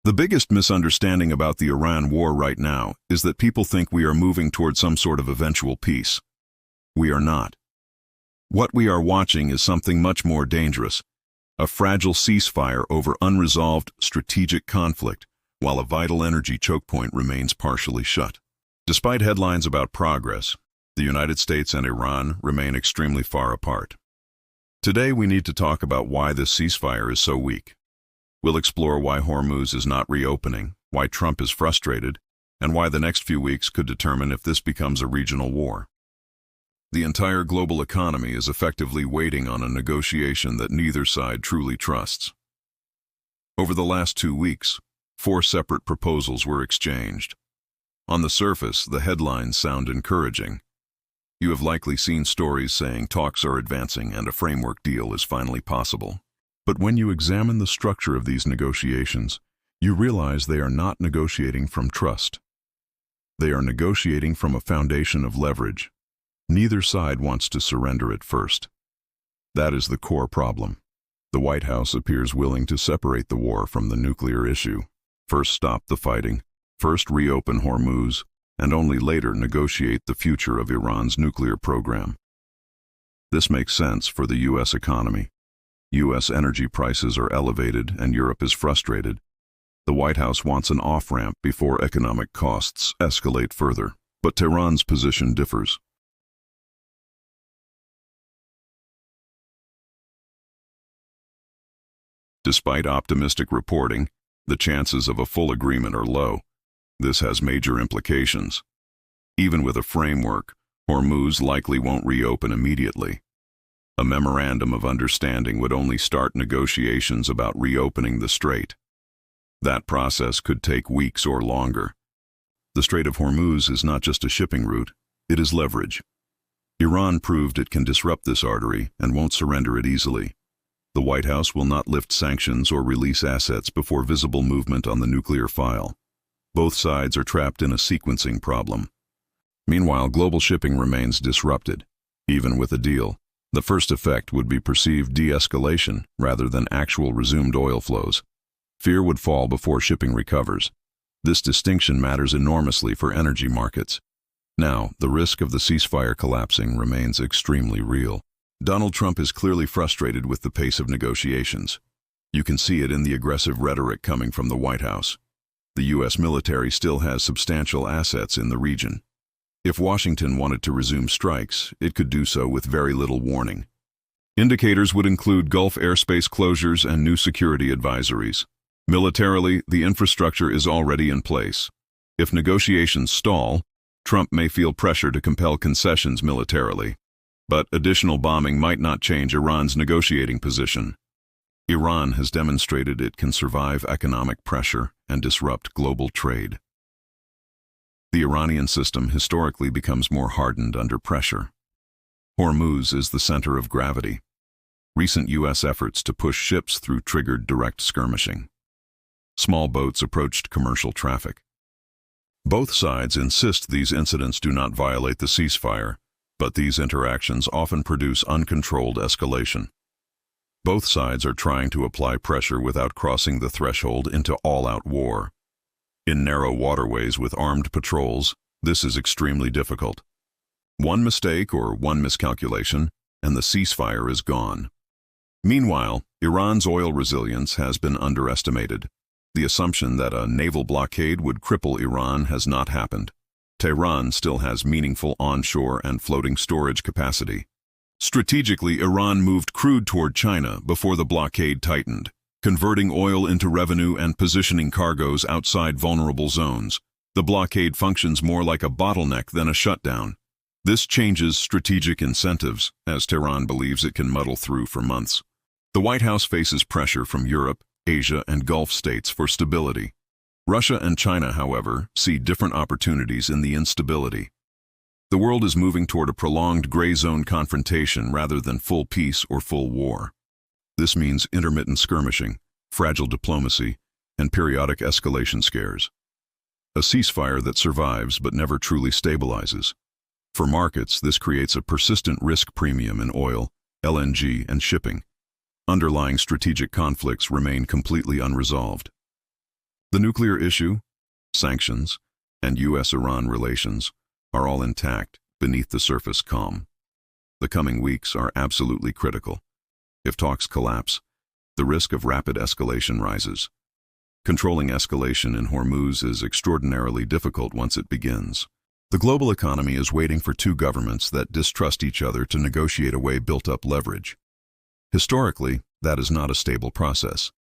The biggest misunderstanding about the Iran war right now is that people think we are moving toward some sort of eventual peace. We are not. What we are watching is something much more dangerous, a fragile ceasefire over unresolved strategic conflict, while a vital energy choke point remains partially shut. Despite headlines about progress, the United States and Iran remain extremely far apart. Today we need to talk about why this ceasefire is so weak. We'll explore why Hormuz is not reopening, why Trump is frustrated, and why the next few weeks could determine if this becomes a regional war. The entire global economy is effectively waiting on a negotiation that neither side truly trusts. Over the last 2 weeks, 4 separate proposals were exchanged. On the surface, the headlines sound encouraging. You have likely seen stories saying talks are advancing and a framework deal is finally possible. But when you examine the structure of these negotiations, you realize they are not negotiating from trust. They are negotiating from a foundation of leverage. Neither side wants to surrender at first. That is the core problem. The White House appears willing to separate the war from the nuclear issue. First stop the fighting, first reopen Hormuz, and only later negotiate the future of Iran's nuclear program. This makes sense for the U.S. economy. U.S. energy prices are elevated and Europe is frustrated. The White House wants an off-ramp before economic costs escalate further. But Tehran's position differs. Despite optimistic reporting, the chances of a full agreement are low. This has major implications. Even with a framework, Hormuz likely won't reopen immediately. A memorandum of understanding would only start negotiations about reopening the strait. That process could take weeks or longer. The Strait of Hormuz is not just a shipping route, it is leverage. Iran proved it can disrupt this artery and won't surrender it easily. The White House will not lift sanctions or release assets before visible movement on the nuclear file. Both sides are trapped in a sequencing problem. Meanwhile, global shipping remains disrupted. Even with a deal, the first effect would be perceived de-escalation rather than actual resumed oil flows. Fear would fall before shipping recovers. This distinction matters enormously for energy markets. Now, the risk of the ceasefire collapsing remains extremely real. Donald Trump is clearly frustrated with the pace of negotiations. You can see it in the aggressive rhetoric coming from the White House. The U.S. military still has substantial assets in the region. If Washington wanted to resume strikes, it could do so with very little warning. Indicators would include Gulf airspace closures and new security advisories. Militarily, the infrastructure is already in place. If negotiations stall, Trump may feel pressure to compel concessions militarily. But additional bombing might not change Iran's negotiating position. Iran has demonstrated it can survive economic pressure and disrupt global trade. The Iranian system historically becomes more hardened under pressure. Hormuz is the center of gravity. Recent U.S. efforts to push ships through triggered direct skirmishing. Small boats approached commercial traffic. Both sides insist these incidents do not violate the ceasefire, but these interactions often produce uncontrolled escalation. Both sides are trying to apply pressure without crossing the threshold into all-out war. In narrow waterways with armed patrols, this is extremely difficult. One mistake or one miscalculation, and the ceasefire is gone. Meanwhile, Iran's oil resilience has been underestimated. The assumption that a naval blockade would cripple Iran has not happened. Tehran still has meaningful onshore and floating storage capacity. Strategically, Iran moved crude toward China before the blockade tightened, converting oil into revenue and positioning cargoes outside vulnerable zones. The blockade functions more like a bottleneck than a shutdown. This changes strategic incentives, as Tehran believes it can muddle through for months. The White House faces pressure from Europe, Asia, and Gulf states for stability. Russia and China, however, see different opportunities in the instability. The world is moving toward a prolonged gray zone confrontation rather than full peace or full war. This means intermittent skirmishing, fragile diplomacy, and periodic escalation scares. A ceasefire that survives but never truly stabilizes. For markets, this creates a persistent risk premium in oil, LNG, and shipping. Underlying strategic conflicts remain completely unresolved. The nuclear issue, sanctions, and U.S.-Iran relations are all intact beneath the surface calm. The coming weeks are absolutely critical. If talks collapse, the risk of rapid escalation rises. Controlling escalation in Hormuz is extraordinarily difficult once it begins. The global economy is waiting for two governments that distrust each other to negotiate away built-up leverage. Historically, that is not a stable process.